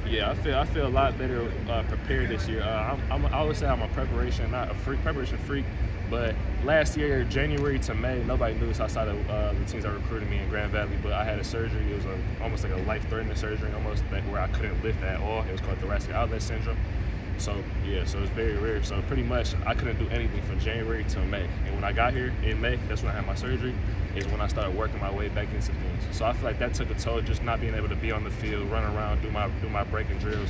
Yeah, I feel a lot better prepared this year. I always say I'm a preparation freak, but last year, January to May, nobody knew this outside of the teams that recruited me in Grand Valley. But I had a surgery. It was almost like a life-threatening surgery, almost where I couldn't lift at all. It was called thoracic outlet syndrome. So yeah, so it's very rare. So pretty much I couldn't do anything from January to May. And when I got here in May, that's when I had my surgery, is when I started working my way back into things. So I feel like that took a toll, just not being able to be on the field, run around, do my breaking drills,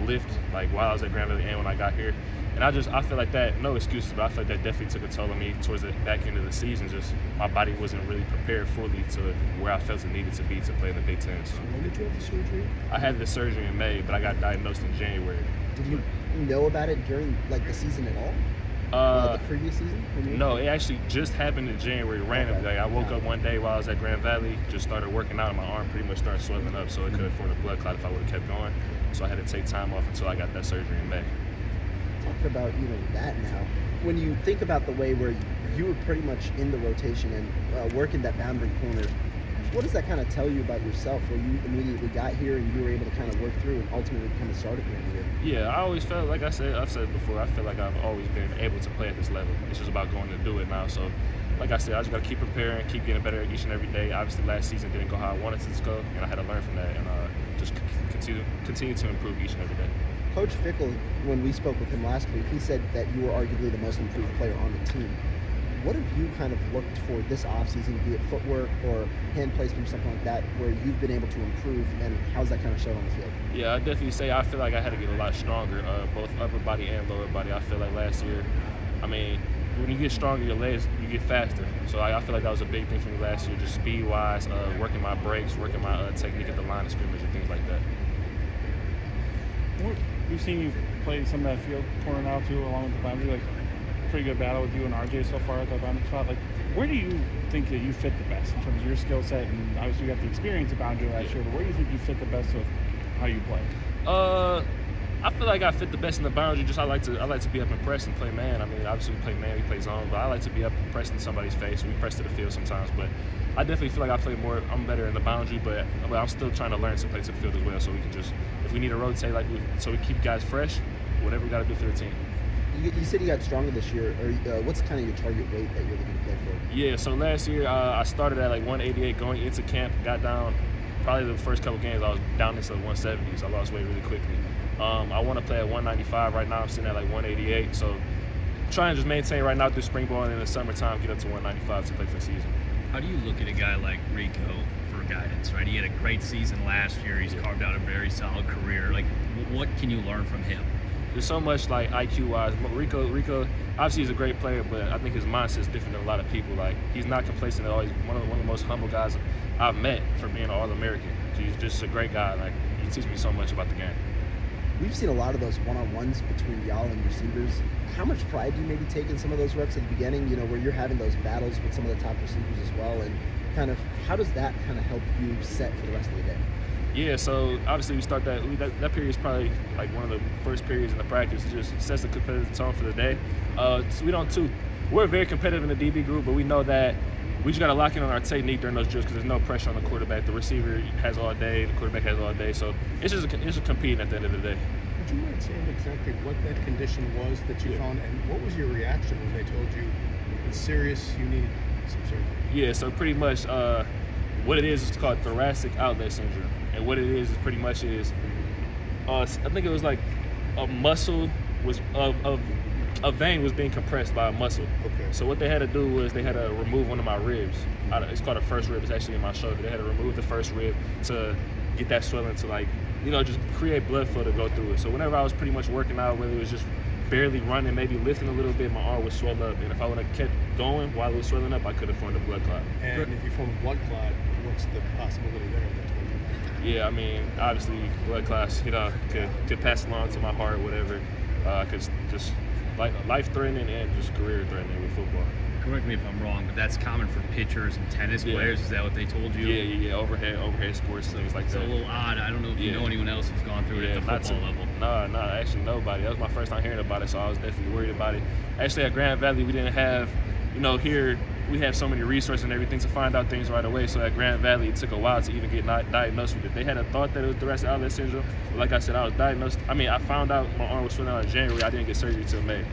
lift like while I was at Grand Valley and when I got here. And I feel like that, no excuses, but I feel like that definitely took a toll on me towards the back end of the season. Just my body wasn't really prepared fully to where I felt it needed to be to play in the Big Ten. So when did you have the surgery? I had the surgery in May, but I got diagnosed in January. Did you know about it during like the season at all? The previous season? No, it actually just happened in January randomly. Okay. Like, I woke up one day while I was at Grand Valley, just started working out, and my arm pretty much started swelling up, so it could have formed a blood clot if I would have kept going. So I had to take time off until I got that surgery in May. Talk about that now. When you think about the way where you were pretty much in the rotation and working that boundary corner, what does that kind of tell you about yourself where you immediately got here and you were able to kind of work through and ultimately kind of started your career? Yeah, I always felt, like I've said it before, I feel like I've always been able to play at this level. It's just about going to do it now. So, like I said, I just got to keep preparing, keep getting better each and every day. Obviously, last season didn't go how I wanted it to go, and I had to learn from that and just continue to improve each and every day. Coach Fickle, when we spoke with him last week, he said that you were arguably the most improved player on the team. What have you kind of looked for this offseason, be it footwork or hand placement or something like that, where you've been able to improve, and how's that kind of shown on the field? Yeah, I definitely say I feel like I had to get a lot stronger, both upper body and lower body. I feel like last year, I mean, when you get stronger, your legs, you get faster. So I feel like that was a big thing for me last year, just speed-wise, working my breaks, working my technique at the line of scrimmage and things like that. We've seen you play some of that field corner now too, along with the boundary. Like, pretty good battle with you and RJ so far at that boundary spot. Like, where do you think that you fit the best in terms of your skill set? And obviously you got the experience at boundary last year, but where do you think you fit the best with how you play? I feel like I fit the best in the boundary. Just I like to be up and press and play man. I mean, obviously we play man, we play zone, but I like to be up and press in somebody's face. We press to the field sometimes, but I definitely feel like I play more. I'm better in the boundary, but I'm still trying to learn to play to the field as well. So we can just, if we need to rotate, so we keep guys fresh, whatever we got to do for the team. You said you got stronger this year. Or what's kind of your target weight that you're looking to play for? Yeah, so last year I started at like 188 going into camp, got down. Probably the first couple games I was down into the 170s. I lost weight really quickly. I want to play at 195 right now. I'm sitting at like 188. So trying to just maintain right now through spring ball and in the summertime get up to 195 to play for the season. How do you look at a guy like Rico for guidance, right? He had a great season last year. He's carved out a very solid career. Like, what can you learn from him? There's so much, like, IQ-wise. Rico, obviously he's a great player, but I think his mindset is different than a lot of people. Like, he's not complacent at all. He's one of the most humble guys I've met for being an All-American. He's just a great guy. Like, he teaches me so much about the game. We've seen a lot of those one-on-ones between y'all and receivers. How much pride do you maybe take in some of those reps at the beginning, where you're having those battles with some of the top receivers as well, and kind of how does that kind of help you set for the rest of the day? Yeah, so obviously we start that period is probably like one of the first periods in the practice. It just sets the competitive tone for the day. So we're very competitive in the DB group, but we know that we just got to lock in on our technique during those drills because there's no pressure on the quarterback. The receiver has all day, the quarterback has all day. So it's just competing at the end of the day. Would you mind saying exactly what that condition was that you found, and what was your reaction when they told you it's serious, you need some surgery? Yeah, so pretty much what it is called thoracic outlet syndrome. And what it is pretty much I think it was like a muscle was a vein was being compressed by a muscle. Okay. So what they had to do was they had to remove one of my ribs. It's called a first rib. It's actually in my shoulder. They had to remove the first rib to get that swelling to just create blood flow to go through it. So whenever I was pretty much working out, whether it was just barely running, maybe lifting a little bit, my arm would swell up. And if I would have kept going while it was swelling up, I could have formed a blood clot. And if you form a blood clot, what's the possibility there? Yeah, I mean, obviously blood clots, could pass along to my heart, whatever. Could just life-threatening and just career-threatening with football. Correct me if I'm wrong, but that's common for pitchers and tennis players. Is that what they told you? Yeah. Overhead sports, things like that. It's a little odd. I don't know if you know anyone else who's gone through it at the football level. No, actually nobody. That was my first time hearing about it, so I was definitely worried about it. Actually, at Grand Valley, we didn't have, here we have so many resources and everything to find out things right away. So at Grand Valley, it took a while to even get diagnosed with it. They had a thought that it was thoracic outlet syndrome, but like I said, I was diagnosed. I mean, I found out my arm was swelling out in January. I didn't get surgery until May.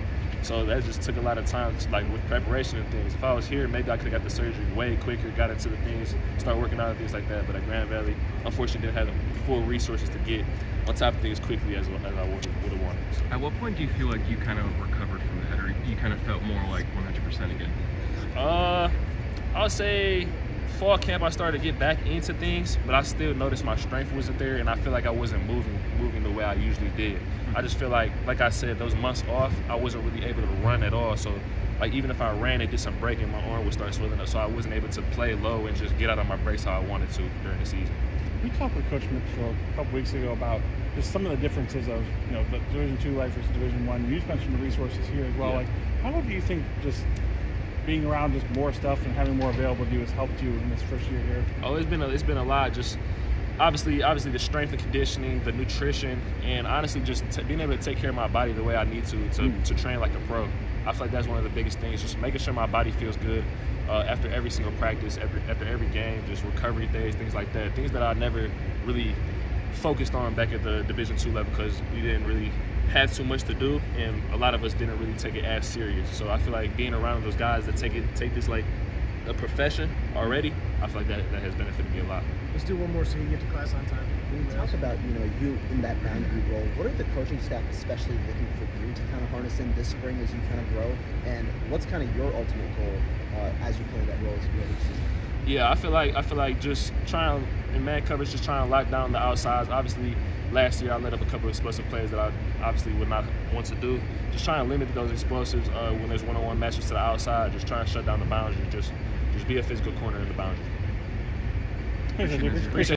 So that just took a lot of time, like with preparation and things. If I was here, maybe I could have got the surgery way quicker, got into the things, start working out and things like that. But at Grand Valley, unfortunately, didn't have the full resources to get on top of things quickly as I would have wanted. So. At what point do you feel like you kind of recovered from the head, or you kind of felt more like 100% again? I would say fall camp I started to get back into things, but I still noticed my strength wasn't there, and I feel like I wasn't moving the way I usually did. I just feel like I said, those months off, I wasn't really able to run at all. So like even if I ran and did some braking, my arm would start swelling up, so I wasn't able to play low and just get out on my brakes how I wanted to during the season. We talked with Coach Mitchell a couple weeks ago about just some of the differences of the Division II life versus Division I. You just mentioned the resources here as well. Yeah. Like, how do you think just being around just more stuff and having more available to you has helped you in this first year here? Oh, it's been a lot. Just obviously the strength and conditioning, the nutrition, and honestly just being able to take care of my body the way I need to train like a pro. I feel like that's one of the biggest things, just making sure my body feels good after every single practice, after every game, just recovery days, things like that. Things that I never really focused on back at the Division II level because we didn't really have too much to do, and a lot of us didn't really take it as serious. So I feel like being around those guys that take this like a profession already, I feel like that has benefited me a lot. Let's do one more so you can get to class on time. When you talk about you in that boundary role, what are the coaching staff especially looking for you to kind of harness in this spring as you kind of grow, and what's kind of your ultimate goal as you play that role as you go this season? Yeah, I feel like just trying in man coverage, just trying to lock down the outsides. Obviously, last year I let up a couple of explosive plays that I obviously would not want to do. Just trying to limit those explosives when there's one-on-one matches to the outside. Just trying to shut down the boundary. Just be a physical corner in the boundary. Appreciate it. Appreciate